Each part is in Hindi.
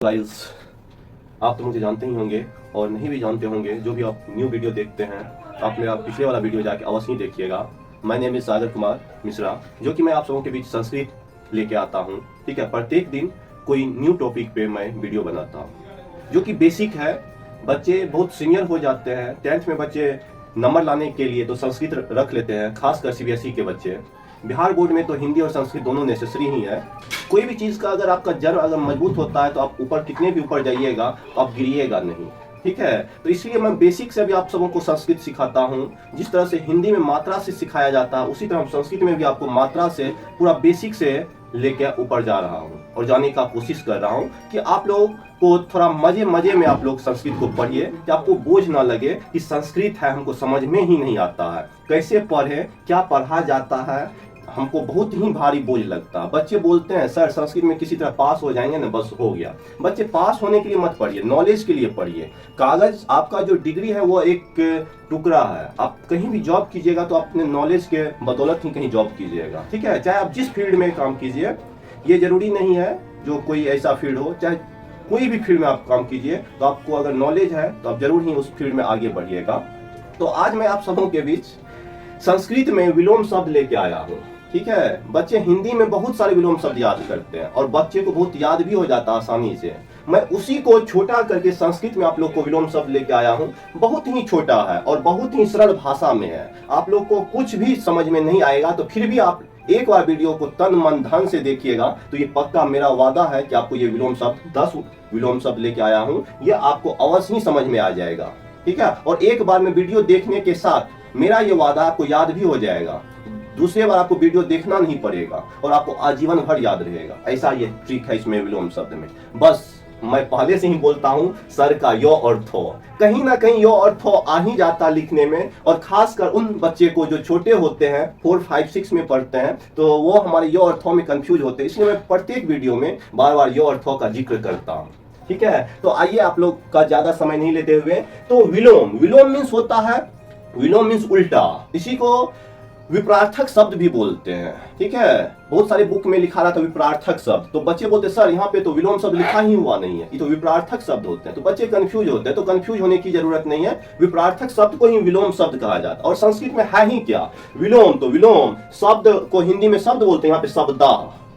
गाइस, आप तो मुझे जानते ही होंगे और नहीं भी जानते होंगे। जो भी आप न्यू वीडियो देखते हैं आप मेरा पिछले वाला वीडियो जाके अवश्य ही देखिएगा। My name is Sagar Kumar Mishra, जो कि मैं आप सबों के बीच संस्कृत लेके आता हूँ। ठीक है, प्रत्येक दिन कोई न्यू टॉपिक पे मैं वीडियो बनाता हूँ जो कि बेसिक है। बच्चे बहुत सीनियर हो जाते हैं, 10th में बच्चे नंबर लाने के लिए तो संस्कृत रख लेते हैं, खासकर सीबीएसई के बच्चे। बिहार बोर्ड में तो हिंदी और संस्कृत दोनों नेसेसरी ही है। कोई भी चीज़ का अगर आपका जड़ अगर मजबूत होता है तो आप ऊपर कितने भी ऊपर जाइएगा तो आप गिरिएगा नहीं। ठीक है, तो इसलिए मैं बेसिक से भी आप सबों को संस्कृत सिखाता हूँ। जिस तरह से हिंदी में मात्रा से सिखाया जाता है उसी तरह संस्कृत में भी आपको मात्रा से पूरा बेसिक से लेकर ऊपर जा रहा हूँ और जाने का कोशिश कर रहा हूँ कि आप लोग को थोड़ा मजे मजे में आप लोग संस्कृत को पढ़िए, कि आपको बोझ ना लगे कि संस्कृत है हमको समझ में ही नहीं आता है, कैसे पढ़े, क्या पढ़ा जाता है, हमको बहुत ही भारी बोझ लगता है। बच्चे बोलते हैं सर संस्कृत में किसी तरह पास हो जाएंगे ना, बस हो गया। बच्चे पास होने के लिए मत पढ़िए, नॉलेज के लिए पढ़िए। कागज आपका जो डिग्री है वो एक टुकड़ा है। आप कहीं भी जॉब कीजिएगा तो अपने नॉलेज के बदौलत ही कहीं जॉब कीजिएगा। ठीक है, चाहे आप जिस फील्ड में काम कीजिए, ये जरूरी नहीं है जो कोई ऐसा फील्ड हो, चाहे कोई भी फील्ड में आप काम कीजिए, तो आपको अगर नॉलेज है तो आप जरूर ही उस फील्ड में आगे बढ़िएगा। तो आज मैं आप सबों के बीच संस्कृत में विलोम शब्द लेके आया हूँ। ठीक है, बच्चे हिंदी में बहुत सारे विलोम शब्द याद करते हैं और बच्चे को बहुत याद भी हो जाता है आसानी से। मैं उसी को छोटा करके संस्कृत में आप लोग को विलोम शब्द लेके आया हूँ। बहुत ही छोटा है और बहुत ही सरल भाषा में है। आप लोग को कुछ भी समझ में नहीं आएगा तो फिर भी आप एक बार वीडियो को तन मन धन से देखिएगा तो ये पक्का मेरा वादा है कि आपको ये विलोम शब्द 10 विलोम शब्द लेके आया हूँ, ये आपको अवश्य ही समझ में आ जाएगा। ठीक है, और एक बार में वीडियो देखने के साथ मेरा ये वादा आपको याद भी हो जाएगा। दूसरे बार आपको वीडियो देखना नहीं पड़ेगा और आपको आजीवन भर याद रहेगा। ऐसा ये ट्रिक है इसमें विलोम शब्द में। बस मैं पहले से ही बोलता हूँ सर का यो अर्थो, कहीं ना कहीं यो अर्थो आ ही जाता लिखने में, और खासकर उन बच्चे को जो छोटे होते हैं 4, 5, 6 में पढ़ते हैं तो वो हमारे यो अर्थों में कंफ्यूज होते हैं। इसलिए मैं प्रत्येक वीडियो में बार बार यो अर्थों का जिक्र करता हूँ। ठीक है, तो आइए आप लोग का ज्यादा समय नहीं लेते हुए, तो विलोम मीन्स होता है, विलोम मीन्स उल्टा। इसी को विपरार्थक शब्द भी बोलते हैं। ठीक है, बहुत सारे बुक में लिखा रहा था विपरार्थक शब्द, तो बच्चे बोलते सर यहाँ पे तो विलोम शब्द लिखा ही हुआ नहीं है, ये तो विपरार्थक शब्द होते हैं। तो बच्चे कंफ्यूज होते हैं, तो कंफ्यूज होने की जरूरत नहीं है। विपरार्थक शब्द को ही विलोम शब्द कहा जाता है। और संस्कृत में है ही क्या विलोम, तो विलोम शब्द को हिंदी में शब्द बोलते हैं, यहाँ पे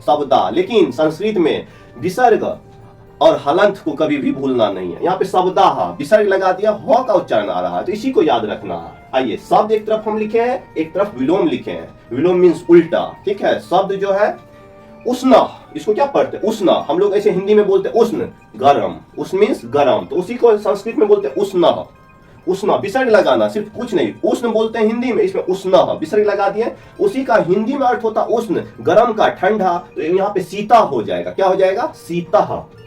शब्दा, लेकिन संस्कृत में विसर्ग और हलंत को कभी भी भूलना नहीं है। यहाँ पे शब्दा विसर्ग लगा दिया, ह का उच्चारण आ रहा है, तो इसी को याद रखना है। आइए, शब्द एक तरफ हम लिखे हैं, एक तरफ विलोम लिखे हैं। विलोम मीन्स उल्टा। ठीक है, शब्द जो है उष्ण, इसको क्या पढ़ते हैं उष्ण, हम लोग ऐसे हिंदी में बोलते हैं उष्ण, गरम, उष्ण मीन्स गरम, तो उसी को संस्कृत में बोलते हैं उष्ण, विसर्ग लगाना, सिर्फ कुछ नहीं, उष्ण बोलते हैं हिंदी में, इसमें उष्ण विसर्ग लगा दिए, उसी का हिंदी में अर्थ होता उष्ण, गरम का ठंडा, तो यहाँ पे शीता हो जाएगा। क्या हो जाएगा? शीता।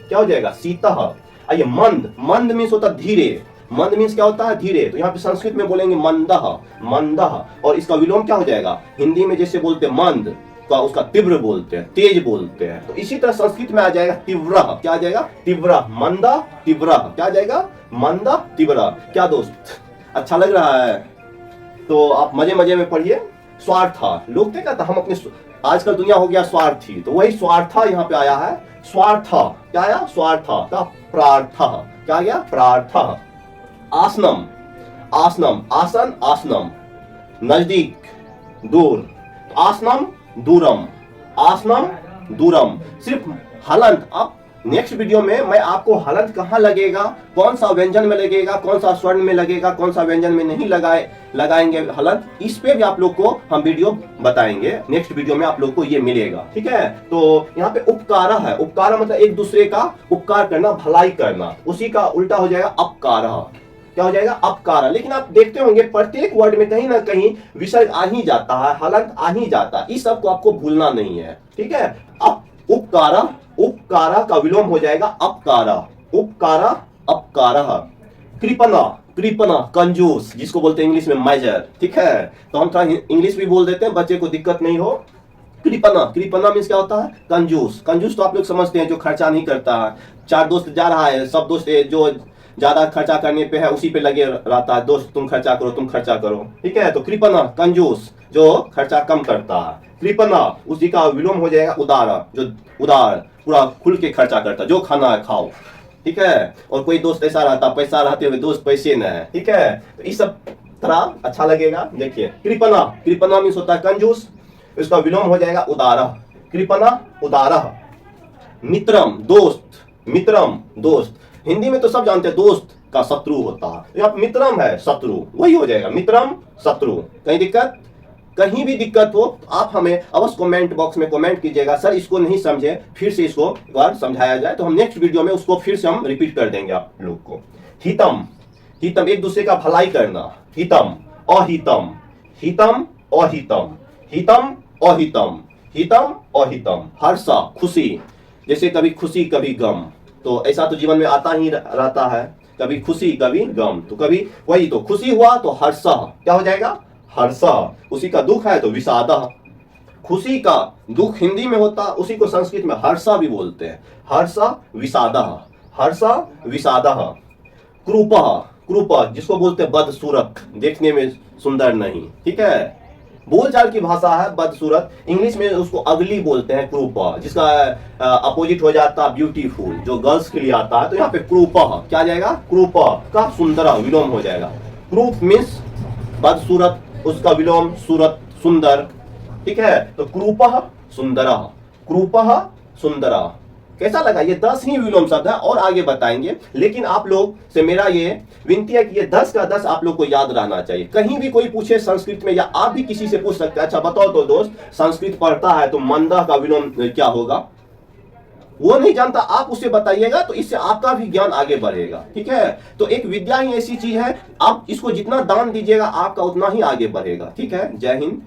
क्या हो जाएगा? शीता। आइए, मंद मीन्स होता धीरे, मंद मीन्स क्या होता है? धीरे, तो यहाँ पे संस्कृत में बोलेंगे मंदः, और इसका विलोम क्या हो जाएगा? हिंदी में जैसे बोलते मंद तो उसका तीव्र बोलते हैं, तेज बोलते हैं, तो इसी तरह संस्कृत में आ जाएगा तीव्र। क्या आ जाएगा? तीव्र, मंदा तीव्र। क्या आ जाएगा? मंदा तीव्र। क्या दोस्त अच्छा लग रहा है? तो आप मजे मजे में पढ़िए। स्वार्थ, लोग क्या कहते हैं हम अपने, आजकल दुनिया हो गया स्वार्थी, तो वही स्वार्थ यहाँ पे आया है। स्वार्थ क्या आया? स्वार्थ का प्रार्थ, क्या गया? प्रार्थ। आसनम, आसन, आसनम, नजदीक, दूर, आसनम दूरम, सिर्फ हलंत। अब नेक्स्ट वीडियो में मैं आपको हलंत कहाँ लगेगा, कौन सा व्यंजन में लगेगा, कौन सा स्वर्ण में लगेगा, कौन सा व्यंजन में नहीं लगाएंगे हलंत, इस पे भी आप लोग को हम वीडियो बताएंगे। नेक्स्ट वीडियो में आप लोग को ये मिलेगा। ठीक है, तो यहाँ पे उपकार है, उपकार मतलब एक दूसरे का उपकार करना, भलाई करना, उसी का उल्टा हो जाएगा अपकार। क्या हो जाएगा? अपकार। लेकिन आप देखते होंगे प्रत्येक वर्ड में कहीं ना कहीं विसर्ग आ ही जाता है, हलंत आ ही जाता है, इस सब को आपको भूलना नहीं है। ठीक है, उपकारा का विलोम हो जाएगा अपकारा, उपकारा अपकारा। कृपना कंजूस, जिसको बोलते हैं इंग्लिश में मेजर। ठीक है, तो हम थोड़ा इंग्लिश भी बोल देते हैं, बच्चे को दिक्कत नहीं हो। कृपना मीन्स क्या होता है? कंजूस तो आप लोग समझते हैं, जो खर्चा नहीं करता है। 4 दोस्त जा रहा है, सब दोस्त जो ज्यादा खर्चा करने पे है उसी पे लगे रहता है, दोस्त तुम खर्चा करो। ठीक है, तो कृपना कंजूस, जो खर्चा कम करता है। कृपना उसी का विलोम हो जाएगा उदार, जो उदार पूरा खुल के खर्चा करता, जो खाना है खाओ, ठीक है। और कोई दोस्त ऐसा रहता, पैसा रहते हुए दोस्त पैसे न है, ठीक है। तो इस सब तरह अच्छा लगेगा। देखिए कृपना, कृपना मीन्स होता है कंजूस, इसका विलोम हो जाएगा उदार, कृपना उदार। मित्रम दोस्त, मित्रम दोस्त, हिंदी में तो सब जानते हैं दोस्त का शत्रु होता है, यहाँ मित्रम है शत्रु, वही हो जाएगा मित्रम शत्रु। कहीं दिक्कत, कहीं भी दिक्कत हो तो आप हमें अवश्य कमेंट बॉक्स में कमेंट कीजिएगा, सर इसको नहीं समझे, फिर से इसको एक बार समझाया जाए, तो हम नेक्स्ट वीडियो में उसको फिर से हम रिपीट कर देंगे आप लोग को। हितम, हितम एक दूसरे का भलाई करना, हितम अहितम, हितम अहितम, हितम अहितम, हितम अहितम। हर्षा खुशी, जैसे कभी खुशी कभी गम, तो ऐसा तो जीवन में आता ही रहता है, कभी खुशी कभी गम, तो कभी वही तो खुशी हुआ तो हर्षा क्या हो जाएगा, हर्षा। उसी का दुख है तो विषाद, खुशी का दुख हिंदी में होता, उसी को संस्कृत में हर्षा भी बोलते हैं, हर्षा विषाद, हर्षा विषाद। क्रूप, क्रूप जिसको बोलते हैं बदसूरत, देखने में सुंदर नहीं, ठीक है, बोलचाल की भाषा है बदसूरत, इंग्लिश में उसको अगली बोलते हैं क्रूप, जिसका अपोजिट हो जाता ब्यूटीफुल, जो गर्ल्स के लिए आता है, तो यहाँ पे क्रूप क्या आ जाएगा, क्रूप का सुंदर विलोम हो जाएगा। क्रूप मीन्स बदसूरत, उसका विलोम सूरत सुंदर, ठीक है। तो क्रूपः सुंदर, क्रूपः सुंदर। कैसा लगा, ये 10 ही विलोम शब्द है और आगे बताएंगे, लेकिन आप लोग से मेरा ये विनती है कि ये 10 का 10 आप लोग को याद रहना चाहिए। कहीं भी कोई पूछे संस्कृत में, या आप भी किसी से पूछ सकते हैं, अच्छा बताओ तो दोस्त संस्कृत पढ़ता है तो मंदा का विलोम क्या होगा, वो नहीं जानता, आप उसे बताइएगा, तो इससे आपका भी ज्ञान आगे बढ़ेगा, ठीक है। तो एक विद्या ही ऐसी चीज है, आप इसको जितना दान दीजिएगा आपका उतना ही आगे बढ़ेगा, ठीक है। जय हिंद।